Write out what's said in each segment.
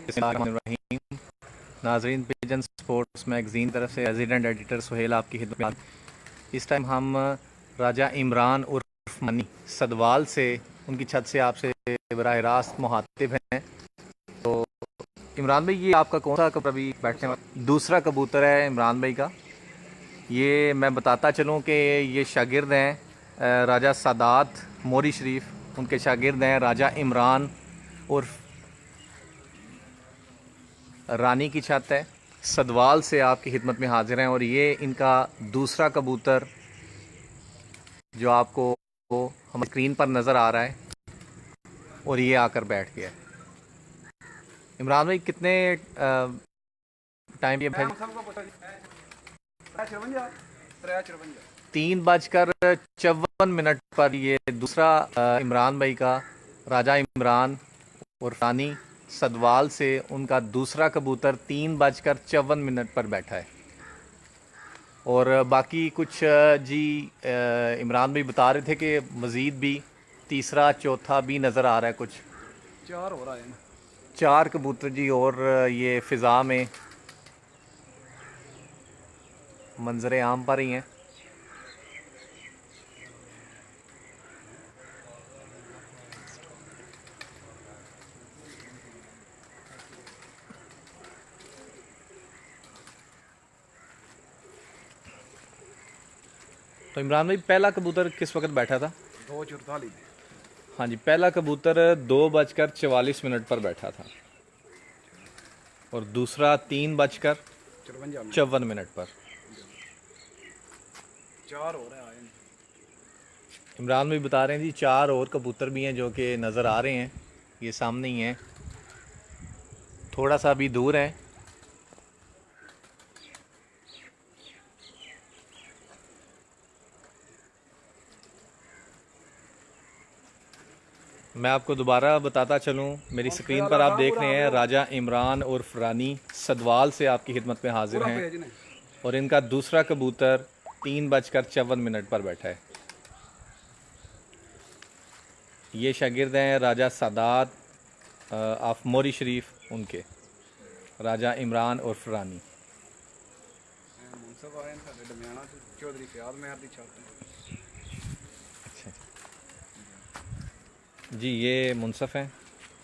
बिस्मिल्लाहिर्रहमानिर्रहीम। नाज़रीन, pigeon sports magazine तरफ से रेजिडेंट एडिटर सुहेल आपकी खिदमत में। इस टाइम हम राजा इमरान उर्फ मनी सदवाल से उनकी छत से आपसे बराह रास्त मुखातिब हैं। तो इमरान भाई, ये आपका कौन सा कबूतर अभी बैठने वाला दूसरा कबूतर है इमरान भाई का? ये मैं बताता चलूँ कि ये शागिर्द हैं राजा सादात मोरी शरीफ, उनके शागिर्द हैं राजा इमरान उर्फ रानी की छत है। सदवाल से आपकी खिदमत में हाजिर हैं और ये इनका दूसरा कबूतर जो आपको हम स्क्रीन पर नज़र आ रहा है और ये आकर बैठ गया है। इमरान भाई, कितने टाइम ये 3:54 पर ये दूसरा इमरान भाई का राजा इमरान और रानी सदवाल से उनका दूसरा कबूतर 3:54 पर बैठा है। और बाकी कुछ जी इमरान भाई बता रहे थे कि मज़ीद भी तीसरा चौथा भी नज़र आ रहा है, कुछ 4 हो रहा है ना, 4 कबूतर जी और ये फ़िज़ा में मंजर आम पर ही हैं। तो इमरान भाई, पहला कबूतर किस वक्त बैठा था? 2:44 में। हाँ जी, पहला कबूतर 2:44 पर बैठा था और दूसरा 3:54 पर। 4 हो रहा है। इमरान भाई बता रहे हैं जी 4 और कबूतर भी हैं जो कि नज़र आ रहे हैं, ये सामने ही हैं, थोड़ा सा अभी दूर हैं। मैं आपको दोबारा बताता चलूं, मेरी स्क्रीन पर आप देख रहे हैं राजा इमरान उर्फ रानी सदवाल से आपकी खिदमत में हाजिर हैं और इनका दूसरा कबूतर 3:54 पर बैठा है। ये शागिर्द हैं राजा सादात ऑफ मोरी शरीफ, उनके राजा इमरान उर्फ रानी। अच्छा जी, ये मुनसफ़ हैं।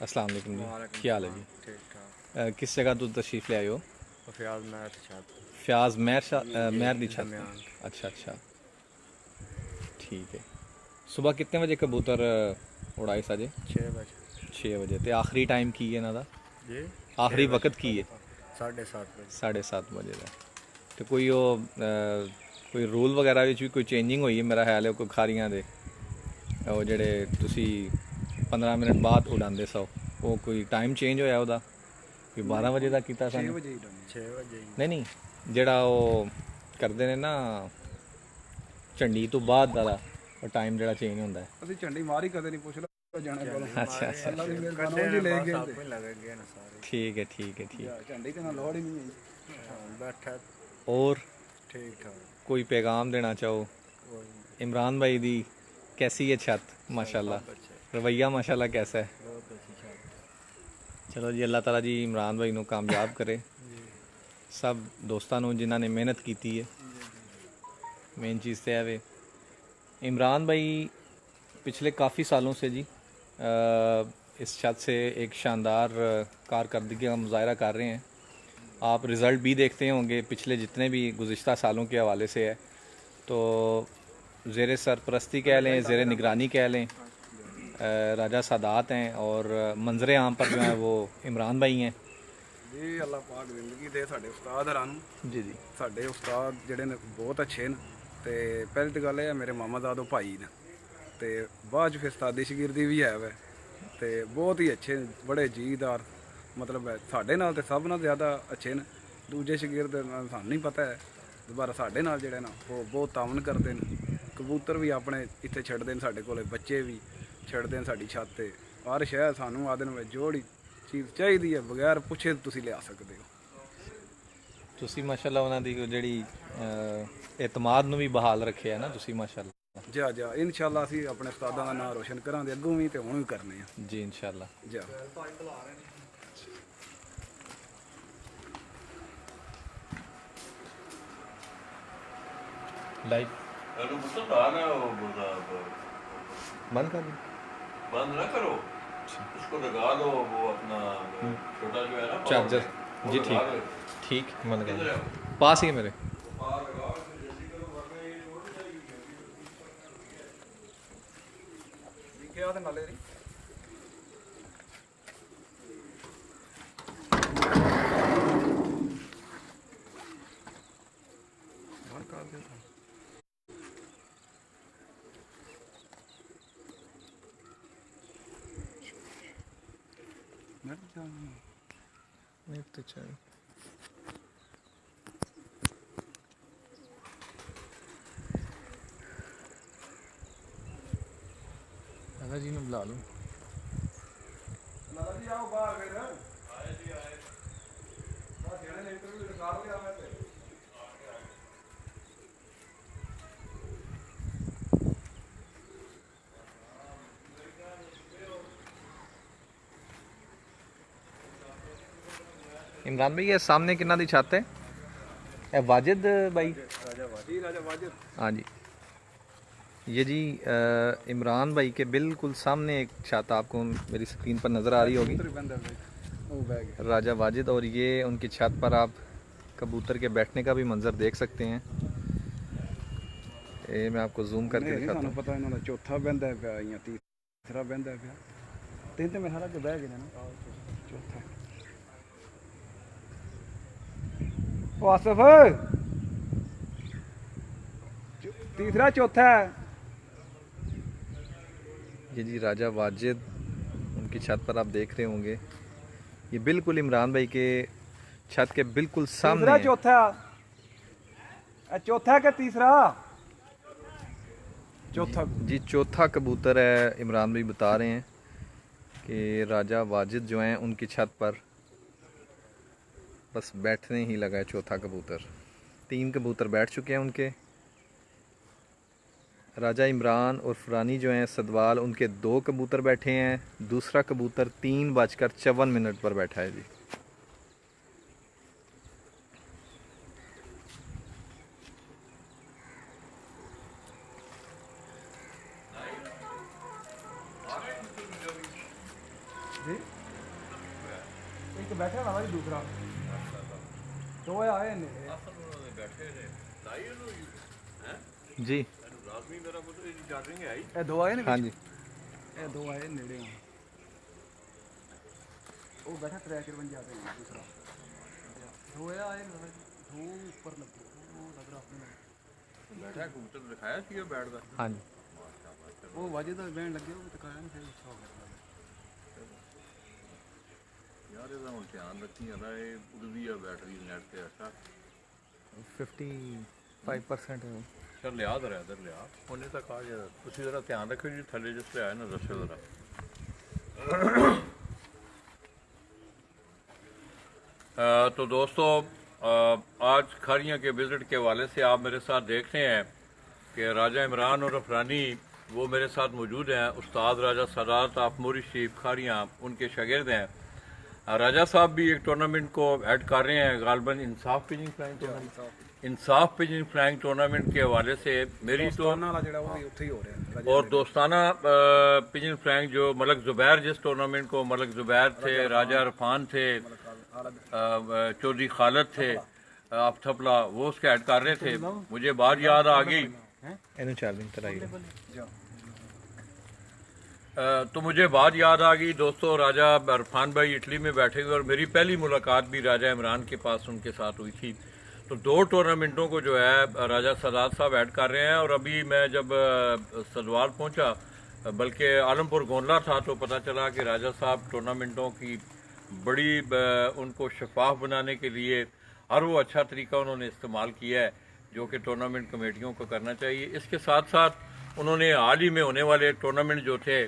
अस्सलाम वालेकुम जी, क्या हाल है जी? ठीक ठाक। किस जगह तो तशरीफ़ ले आए हो? फ्याज महर की छत। फ्याज महर दी छत। अच्छा अच्छा, ठीक है। सुबह कितने बजे कबूतर उड़ाए साजे? 6 बजे। 6 बजे। तो आखिरी टाइम की है ना था? जी, आखिरी वक्त की है 7:30 बजे। 7:30 बजे का। तो कोई कोई रूल वगैरह भी कोई चेंजिंग हुई है मेरा ख्याल है? कोई खारियां दे ਉਹ ਜਿਹੜੇ ਤੁਸੀਂ 15 ਮਿੰਟ ਬਾਅਦ ਉਡਾਉਂਦੇ ਸੋ, ਉਹ ਕੋਈ ਟਾਈਮ ਚੇਂਜ ਹੋਇਆ ਉਹਦਾ? ਕੋਈ 12 ਵਜੇ ਦਾ ਕੀਤਾ 6 ਸਾਨੂੰ? ਵਜੇ ਹੀ 6 ਵਜੇ। ਨਹੀਂ, ਜਿਹੜਾ ਉਹ ਕਰਦੇ ਨੇ ਨਾ ਝੰਡੀ ਤੋਂ ਬਾਅਦ ਦਾ ਉਹ ਟਾਈਮ ਜਿਹੜਾ ਚੇਂਜ ਹੁੰਦਾ ਹੈ। ਅਸੀਂ ਝੰਡੀ ਮਾਰੀ ਕਦੇ ਨਹੀਂ, ਪੁੱਛ ਲਓ ਜਾਣੇ ਕੋਲ। ਅੱਛਾ ਅੱਛਾ, ਅੱਲਾ ਦੀ ਮਿਹਰਬਾਨੀ ਜੀ, ਲੈ ਗਏ ਨਾ ਸਾਰੇ। ठीक है ठीक है ठीक। ਝੰਡੀ ਤੇ ਨਾ ਲੋੜ ਹੀ नहीं है। बैठा और ठीक ठाक। कोई पैगाम देना चाहो इमरान भाई दी? कैसी है छत? माशाल्लाह, रवैया माशाल्लाह कैसा है? बहुत अच्छी छत। चलो जी, अल्लाह ताला जी इमरान भाई नू कामयाब करे, सब दोस्तों नू जिन्हों ने मेहनत की है। मेन चीज़ तो है वे इमरान भाई पिछले काफ़ी सालों से जी इस छत से एक शानदार कारकर्दगी का मुजाहरा कर रहे हैं। आप रिज़ल्ट भी देखते होंगे पिछले जितने भी गुज़िश्ता सालों के हवाले से है। तो ज़ेर सरपरस्ती कह लें, ज़ेर निगरानी कह लें, राजा सादात हैं और मंजर आम पर जो है वो इमरान भाई हैं जी। अल्लाह पाक जिंदगी दे साडे उस्ताद हरां नूं। जी जी। साडे उस्ताद ਜਿਹੜੇ ਨੇ ਬਹੁਤ ਅੱਛੇ ਨੇ ਤੇ ਪਹਿਲੀ ਤਾਂ ਗੱਲ ਇਹ ਹੈ ਮੇਰੇ ਮਾਮਾ ਦਾਦੋ ਭਾਈ ਨੇ ਤੇ ਬਾਅਦ ਚ ਫਿਰ ਉਸਤਾਦੀ ਸ਼ਾਗਿਰਦੀ ਵੀ ਹੈ ਵੇ ਤੇ ਬਹੁਤ ਹੀ ਅੱਛੇ ਬੜੇ ਜੀਦਾਰ, ਮਤਲਬ ਸਾਡੇ ਨਾਲ ਤੇ ਸਭ ਨਾਲ ਜ਼ਿਆਦਾ ਅੱਛੇ ਨੇ। ਦੂਜੇ ਸ਼ਾਗਿਰਦ ਨਾਲ ਸਾਨੂੰ ਨਹੀਂ ਪਤਾ ਹੈ, ਦੁਬਾਰਾ ਸਾਡੇ ਨਾਲ ਜਿਹੜੇ ਨਾ ਉਹ ਬਹੁਤ ਤਾਵਨ ਕਰਦੇ ਨੇ। ਕਬੂਤਰ ਵੀ ਆਪਣੇ ਇੱਥੇ ਛੱਡਦੇ ਨੇ, ਸਾਡੇ ਕੋਲੇ ਬੱਚੇ ਵੀ ਛੱਡਦੇ ਨੇ ਸਾਡੀ ਛੱਤ ਤੇ। ਹਰ ਸ਼ਹਿਰ ਸਾਨੂੰ ਆਦਨ ਵਿੱਚ ਜੋੜੀ ਚੀਜ਼ ਚਾਹੀਦੀ ਹੈ, ਬਗੈਰ ਪੁੱਛੇ ਤੁਸੀਂ ਲਿਆ ਸਕਦੇ ਹੋ। ਤੁਸੀਂ ਮਾਸ਼ਾਅੱਲਾ ਉਹਨਾਂ ਦੀ ਜਿਹੜੀ ਇਤਮਾਦ ਨੂੰ ਵੀ ਬਹਾਲ ਰੱਖਿਆ ਨਾ ਤੁਸੀਂ, ਮਾਸ਼ਾਅੱਲਾ। ਜਾ ਜਾ ਇਨਸ਼ਾਅੱਲਾ ਅਸੀਂ ਆਪਣੇ ਉਸਤਾਦਾਂ ਦਾ ਨਾਮ ਰੋਸ਼ਨ ਕਰਾਂਗੇ, ਅੱਗੋਂ ਵੀ ਤੇ ਹੁਣ ਵੀ ਕਰਨੇ ਆ जी इंशाल्लाह। ਜਾ। लाइट बंद कर दो। बंद ना करो, उसको लगा दो, वो अपना छोटा जो है ना चार्जर। वो जी लगा ठीक दो। ठीक, बंद कर किधर दो। है वो? पास ही है मेरे। बाहर लगाओ, इसको जल्दी करो वरना ये रोड जाएगी। क्या तो नाले नहीं तो चल। दादाजी ने बुला लो। जी आओ बाहर फिर आए जी आए बस जेने ने इंटरव्यू निकाल लिया मैं ते इमरान भाई ये सामने कितना दी छत है? ए वाजिद भाई। राजा वाजिद हाँ जी, ये जी इमरान भाई के बिल्कुल सामने एक छत आपको मेरी स्क्रीन पर नज़र आ रही होगी, वो बैग राजा वाजिद। और ये उनकी छत पर आप कबूतर के बैठने का भी मंजर देख सकते हैं। ये मैं आपको जूम करके नहीं दिखाता सानू हूँ। पता इन्हों दा चौथा बंदा पिया या तीसरा बंदा पिया तीन ते मेरे हाल के बैग है ना चौथा वासफ तीसरा चौथा है ये जी राजा वाजिद उनकी छत पर आप देख रहे होंगे। ये बिल्कुल इमरान भाई के छत के बिल्कुल सामने तीसरा है। चौथा के तीसरा चौथा जी चौथा कबूतर है। इमरान भाई बता रहे हैं कि राजा वाजिद जो हैं उनकी छत पर बस बैठने ही लगा है चौथा कबूतर। 3 कबूतर बैठ चुके हैं उनके। राजा इमरान और फरानी जो हैं सदवाल, उनके 2 कबूतर बैठे हैं। दूसरा कबूतर 3:54 पर बैठा है जी। एक बैठा ना भाई दूसरा दो आए ने जी ए दो आए ने हाँ जी। ए दो आए नेड़े वो बैठा ट्रैकर बन जाते हैं दूसरा दो आए ना दो ऊपर लगे वो लग रहा अपने बैठा कबूतर दिखाया सी बैठदा। हाँ जी। वो वाजिद बैन लगे वो दिखाया नहीं फिर अच्छा हो गया यार ਇਹਦਾ ਹੁਣ ਧਿਆਨ ਰੱਖੀ ਜਾਂਦਾ ਇਹ ਉੜਦੀ ਆ ਬੈਟਰੀ ਨੈਟ ਤੇ ਅੱਛਾ 55% है वो। ਚਲ ਲਿਆ ਦਰ ਇਧਰ ਲਿਆ ਉਹਨੇ ਤੱਕ ਆ ਜਾ ਤੁਸੀਂ ਜਰਾ ਧਿਆਨ ਰੱਖਿਓ ਜੀ ਥੱਲੇ ਜਿਸ ਤੇ ਆਇਆ ਨਾ ਦੱਸਿਓ ਜਰਾ। तो दोस्तों आज खारियाँ के विज़िट के हवाले से आप मेरे साथ देख रहे हैं कि राजा इमरान और अफरानी वो मेरे साथ मौजूद हैं। उस्ताद राजा सादात आफमोरी शरीफ खारियाँ उनके शागिर्द हैं। राजा साहब भी एक टूर्नामेंट को ऐड कर रहे हैं, गालबन इंसाफ पिजिंग फ्लाइंग टूर्नामेंट। इंसाफ पिजिंग फ्लाइंग टूर्नामेंट के हवाले से मेरी तो और दोस्ताना पिजिंग फ्लाइंग जो मलक ज़ुबैर जिस टूर्नामेंट को मलक ज़ुबैर थे, राजा अरफान थे, चौधरी खालिद थे, आप थपला वो उसके ऐड कर रहे थे। मुझे बात याद आ गई तो मुझे बात याद आ गई दोस्तों, राजा अरफान भाई इटली में बैठे हुए और मेरी पहली मुलाकात भी राजा इमरान के पास उनके साथ हुई थी। तो 2 टूर्नामेंटों को जो है राजा सादात साहब ऐड कर रहे हैं। और अभी मैं जब सदवाल पहुंचा बल्कि आलमपुर गोंडला था तो पता चला कि राजा साहब टूर्नामेंटों की बड़ी उनको शफाफ बनाने के लिए हर वो अच्छा तरीका उन्होंने इस्तेमाल किया है जो कि टूर्नामेंट कमेटियों को करना चाहिए। इसके साथ साथ उन्होंने हाल ही में होने वाले टूर्नामेंट जो थे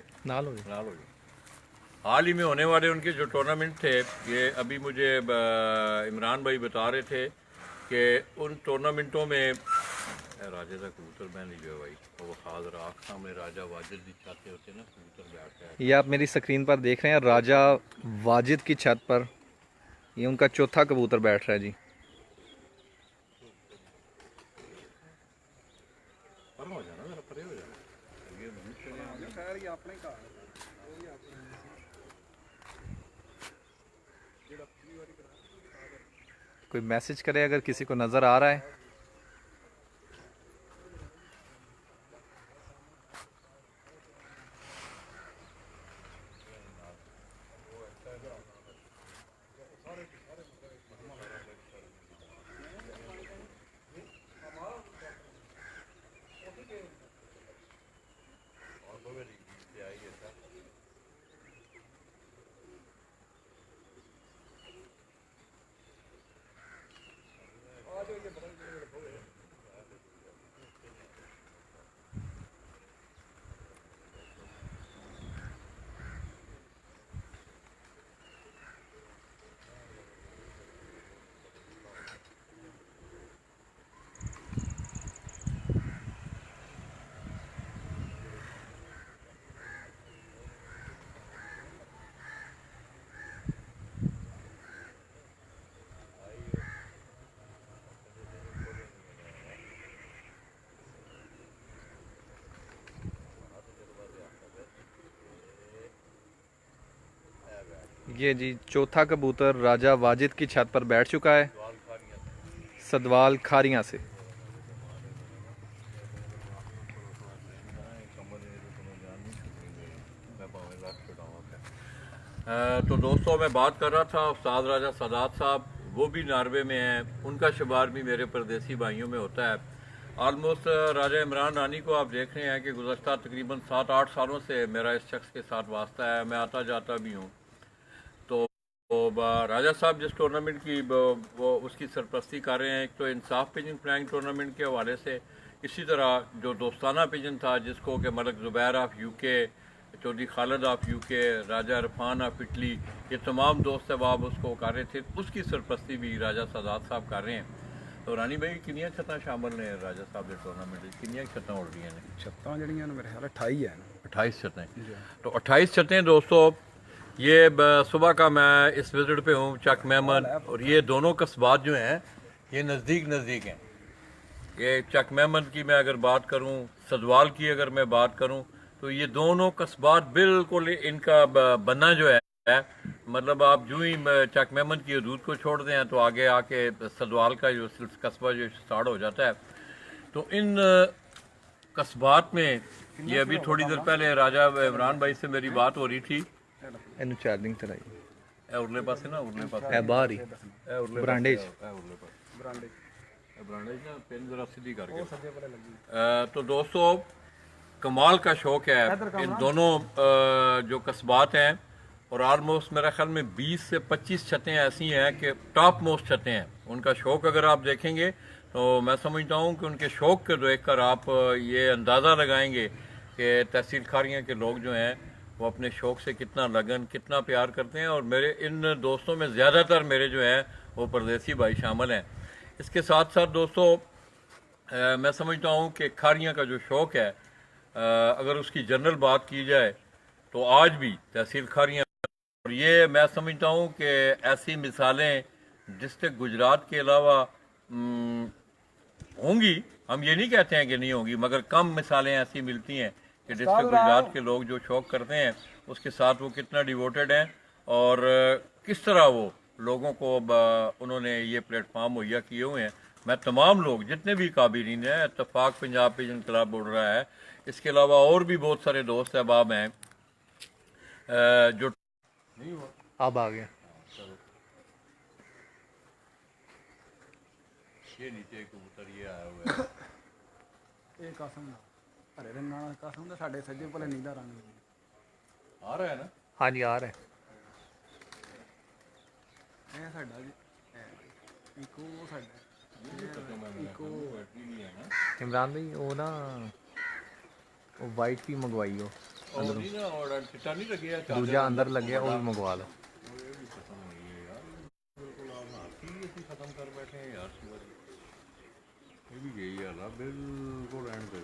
हाल ही में होने वाले उनके जो टूर्नामेंट थे, ये अभी मुझे इमरान भाई बता रहे थे कि उन टूर्नामेंटों में राजा का कबूतर मैंने जो है भाई वो खास राख सामने राजा वाजिद की छत होते ना कबूतर बैठता है। ये आप मेरी स्क्रीन पर देख रहे हैं राजा वाजिद की छत पर ये उनका चौथा कबूतर बैठ रहा है जी। कोई मैसेज करे अगर किसी को नज़र आ रहा है। ये जी चौथा कबूतर राजा वाजिद की छत पर बैठ चुका है, सदवाल खारियां से। तो दोस्तों मैं बात कर रहा था उस्ताद राजा सादात साहब, वो भी नॉर्वे में हैं, उनका शुमार भी मेरे परदेसी भाइयों में होता है। ऑलमोस्ट राजा इमरान रानी को आप देख रहे हैं कि गुज़श्ता तकरीबन 7-8 सालों से मेरा इस शख्स के साथ वास्ता है, मैं आता जाता भी हूँ। तो राजा साहब जिस टूर्नामेंट की वो उसकी सरपरस्ती कर रहे हैं, एक तो इंसाफ पिजन फ्लैंग टूर्नामेंट के हवाले से, इसी तरह जो दोस्ताना पिजन था जिसको कि Malak Zubair of UK, Chaudhry Khalid of UK, Raja Irfan of Italy, ये तमाम दोस्त अहबाब उसको कर रहे थे, उसकी सरपरस्ती भी राजा सादात साहब कर रहे हैं। तो रानी भाई कितनी छत्तां शामिल ने राजा साहब के टूर्नामेंट कितनी छत्तां उड़ रही हैं? छत्तां जड़ियां मेरे ख्याल 28 है। 28 छतें। तो 28 छतें दोस्तों, ये सुबह का मैं इस विजिट पे हूँ चक मेमन, और ये दोनों कस्बात जो हैं ये नज़दीक नज़दीक हैं। ये चक मेमन की मैं अगर बात करूँ, सदवाल की अगर मैं बात करूँ, तो ये दोनों कस्बात बिल्कुल इनका बनना जो है, मतलब आप जो ही चक मेमन की हदूद को छोड़ते हैं तो आगे आके सदवाल का जो कस्बा जो स्टार्ट हो जाता है। तो इन कस्बात में ये अभी थोड़ी देर पहले राजा इमरान भाई से मेरी बात हो रही थी। ਇਹਨੂੰ ਚਾਰजिंग ਤੇ ਲਾਈ उरले पासे ना, उरले पासे ਇਹ ਬਾਹਰ ਹੀ ਬਰਾਂਡੇ 'ਚ। ब्रांडेज ना पेन जरा सीधी करके। तो दोस्तों कमाल का शौक है इन दोनों जो कस्बात हैं, और आलमोस्ट मेरा ख्याल में 20 से 25 छतें ऐसी हैं कि टॉप मोस्ट छतें हैं। उनका शौक अगर आप देखेंगे तो मैं समझता हूँ कि उनके शौक को देख कर आप ये अंदाज़ा लगाएंगे कि तहसील खारियाँ के लोग जो हैं वो अपने शौक से कितना लगन, कितना प्यार करते हैं। और मेरे इन दोस्तों में ज़्यादातर मेरे जो हैं वो परदेसी भाई शामिल हैं। इसके साथ साथ दोस्तों मैं समझता हूँ कि खारियाँ का जो शौक़ है, अगर उसकी जनरल बात की जाए तो आज भी तहसील खारियाँ, और ये मैं समझता हूँ कि ऐसी मिसालें डिस्ट्रिक्ट गुजरात के अलावा होंगी, हम ये नहीं कहते हैं कि नहीं होंगी, मगर कम मिसालें ऐसी मिलती हैं कि डिस्ट्रिक्ट गुजरात के लोग जो शौक़ करते हैं उसके साथ वो कितना डिवोटेड हैं, और किस तरह वो लोगों को उन्होंने ये प्लेटफार्म मुहैया किए हुए हैं। मैं तमाम लोग जितने भी काबिलीन हैं, इत्तफाक पंजाब पिजन क्लब उड़ रहा है, इसके अलावा और भी बहुत सारे दोस्त अहबाब हैं जो नहीं हुआ अब आ गया। ये नीचे कबूतर ये आया हुआ है। ਇਹ ਕਾਸਮ ਦਾ ਹਰੇ ਰੰਗ ਨਾਲ ਕਾਸਮ ਦਾ ਸਾਡੇ ਸੱਜੇ ਭਲੇ ਨੀਲਾ ਰੰਗ आ रहा है ना? हाँ जी आ रहा है। ਇਹ ਸਾਡਾ ਜੀ ਇੱਕੋ ਸਾਡਾ इमरान भाई वो ना वो वाइट भी मंगवाई हो, और नहीं ना, और चिट्टा नहीं लगे है, दूजा अंदर लगे वो भी मंगवा लो। खत्म कर बैठे हैं यार, ये भी गई यार बिल्कुल एंड पे।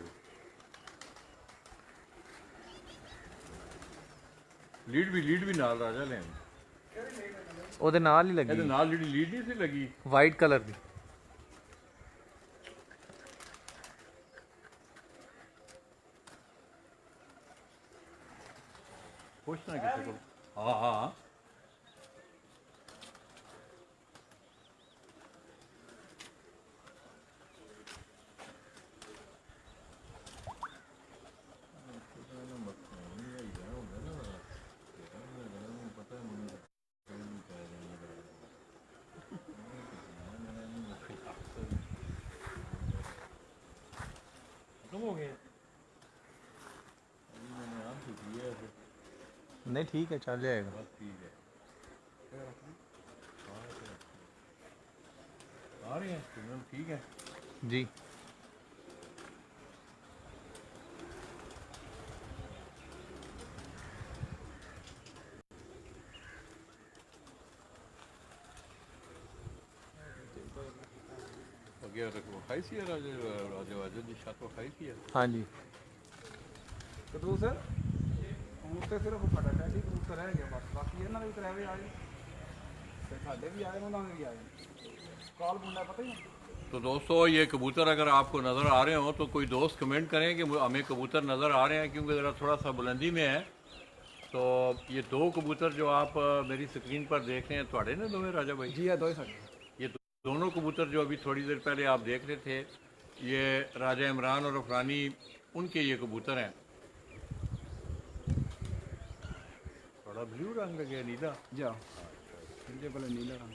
लीड भी नाल राजा लें ਉਹਦੇ ਨਾਲ ਹੀ ਇਹਦੇ ਲੱਗੀ ਨਾਲ ਜਿਹੜੀ ਲੀਡ ਨਹੀਂ ਸੀ ਲੱਗੀ, ਵਾਈਟ ਕਲਰ ਦੀ। ਪੁੱਛਣਾ ਕਿਸੇ ਕੋਲ। ਹਾਂ हो गए नहीं ठीक है, चल जाएगा। ठीक है, आ रही हैं ठीक है जी। खाई सी राजे वाजे की छत खाई सी है। हाँ जी। ਕਬੂਤਰ ਹੁਣ ਤੇ ਸਿਰਫ ਸਾਡਾ ਟੈਡੀ ਕਬੂਤਰ ਰਹਿ ਗਿਆ ਬਸ, ਬਾਕੀ ਇਹਨਾਂ ਦੇ ਵੀ ਕਰੈਵੇ ਆਏ ਤੇ ਸਾਡੇ ਵੀ ਆਏ, ਉਹਨਾਂ ਦੇ ਵੀ ਆਏ। ਕਾਲ ਮੁੰਡਾ ਪਤਾ ਹੀ ਨਹੀਂ। तो दोस्तों ये कबूतर अगर आपको नज़र आ रहे हो तो कोई दोस्त कमेंट करें कि हमें कबूतर नज़र आ रहे हैं, क्योंकि ज़रा थोड़ा सा बुलंदी में है। तो ये दो कबूतर जो आप मेरी स्क्रीन पर देख रहे हैं थोड़े ना दोवे राजा भाई जी है दो ही साडे। ये दोनों कबूतर जो अभी थोड़ी देर पहले आप देख रहे थे, ये राजा इमरान और अफरानी उनके ये कबूतर हैं। थोड़ा ब्लू रंग लगे नीला जा इनके पहले नीला रंग।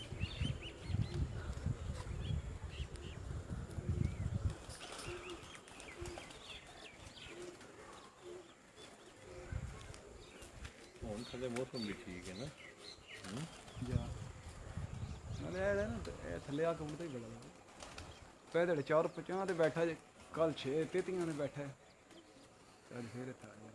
थले मौसम भी ठीक है ना। जा नाले है ना थले आ कबूतर ही बड़ा पैदल 4-5 ਤੇ ਬੈਠਾ ਜੇ, ਕੱਲ 6 ਤੇਤੀਆਂ ਨੇ ਬੈਠਾ ਅੱਜ ਫੇਰ ਇੱਥੇ ਆ ਗਿਆ।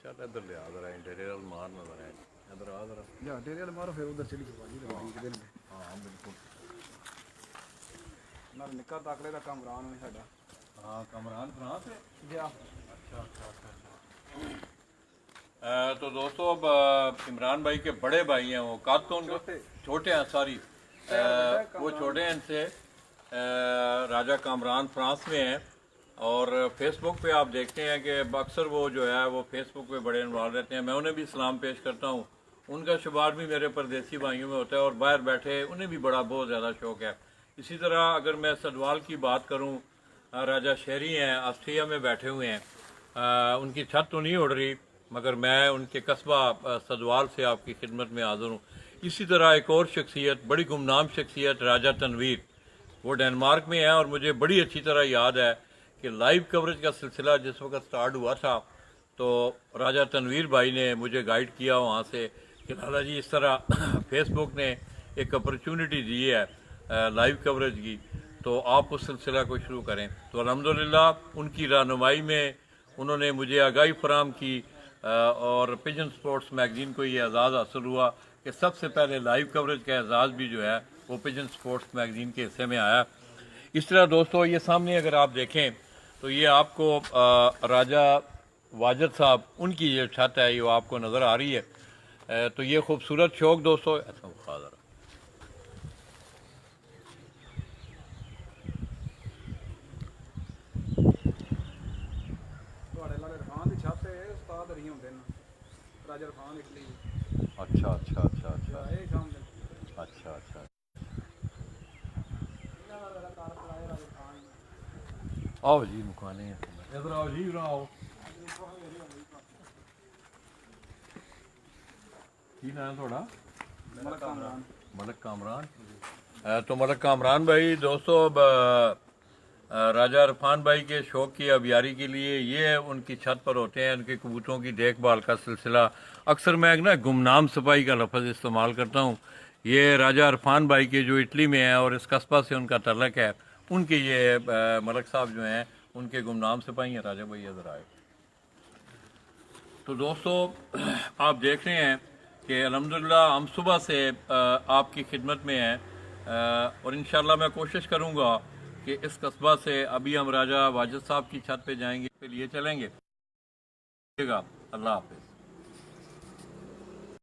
चल इधर ले आ जरा इंटीरियर मारना जरा इधर आ जरा। ਜਾ ਡੇਰੇ ਵਾਲ ਮਾਰੋ, ਫਿਰ ਉਧਰ ਚਲੀ ਬਾਜੀ ਲਗਾਈ ਕਿਤੇ ਨੇ। हाँ बिल्कुल। ਨਾਲ ਨਿੱਕਾ ਤਾਕੜੇ ਦਾ ਕਮਰਾਨ ਹੈ ਸਾਡਾ। हाँ कमरान फ्रांस है। ਜਾ तो दोस्तों अब इमरान भाई के बड़े भाई हैं, वो कद तो उनके छोटे हैं सॉरी वो छोटे हैं इनसे। राजा कामरान फ्रांस में हैं और फेसबुक पे आप देखते हैं कि अक्सर वो जो है वो फेसबुक पे बड़े इन्वॉल्व रहते हैं। मैं उन्हें भी सलाम पेश करता हूँ। उनका शुमार भी मेरे परदेसी भाइयों में होता है और बाहर बैठे उन्हें भी बड़ा बहुत ज़्यादा शौक है। इसी तरह अगर मैं सदवाल की बात करूँ, राजा शहरी हैं, ऑस्ट्रिया में बैठे हुए हैं। उनकी छत तो नहीं उड़ रही, मगर मैं उनके कस्बा सदवाल से आपकी खिदमत में हाजिर हूँ। इसी तरह एक और शख्सियत, बड़ी गुमनाम शख्सियत, राजा तनवीर, वो डेनमार्क में है और मुझे बड़ी अच्छी तरह याद है कि लाइव कवरेज का सिलसिला जिस वक्त स्टार्ट हुआ था तो राजा तनवीर भाई ने मुझे गाइड किया वहाँ से कि लाला जी इस तरह फेसबुक ने एक अपॉर्चुनिटी दी है लाइव कवरेज की, तो आप उस सिलसिला को शुरू करें। तो अल्हम्दुलिल्लाह उनकी रहनुमाई में उन्होंने मुझे आगाही फराम की और पिजन स्पोर्ट्स मैगजीन को ये एजाज़ हासिल हुआ कि सबसे पहले लाइव कवरेज का एजाज़ भी जो है वो पिजन स्पोर्ट्स मैगजीन के हिस्से में आया। इस तरह दोस्तों ये सामने अगर आप देखें तो ये आपको राजा वाजिद साहब उनकी ये छत है, ये आपको नज़र आ रही है। तो ये खूबसूरत शौक दोस्तों ऐसा खादर राजा खान इटली। अच्छा अच्छा अच्छा अच्छा ये शाम में अच्छा अच्छा आओ जी मुकाने इधर आओ जी, इधर आओ। की नाम है थोड़ा? मलक कामरान। मलक कामरान। तो मलक कामरान भाई दोस्तों अब राजा इरफान भाई के शौक की अबियारी के लिए ये उनकी छत पर होते हैं, उनके कबूतरों की देखभाल का सिलसिला। अक्सर मैं ना गुमनाम सिपाही का लफ्ज़ इस्तेमाल करता हूँ। ये राजा इरफान भाई के जो इटली में है और इस कस्बा से उनका तल्लक है, उनके ये मलक साहब जो हैं उनके गुमनाम सिपाही हैं। राजा भाई इधर आए। तो दोस्तों आप देख रहे हैं कि अल्हम्दुलिल्लाह हम सुबह से आपकी खिदमत में हैं और इंशाल्लाह मैं कोशिश करूँगा कि इस कस्बा से अभी हम राजा वाजिद साहब की छत पे जाएंगे, फिर लिए चलेंगे। अल्लाह हाफ़िज़।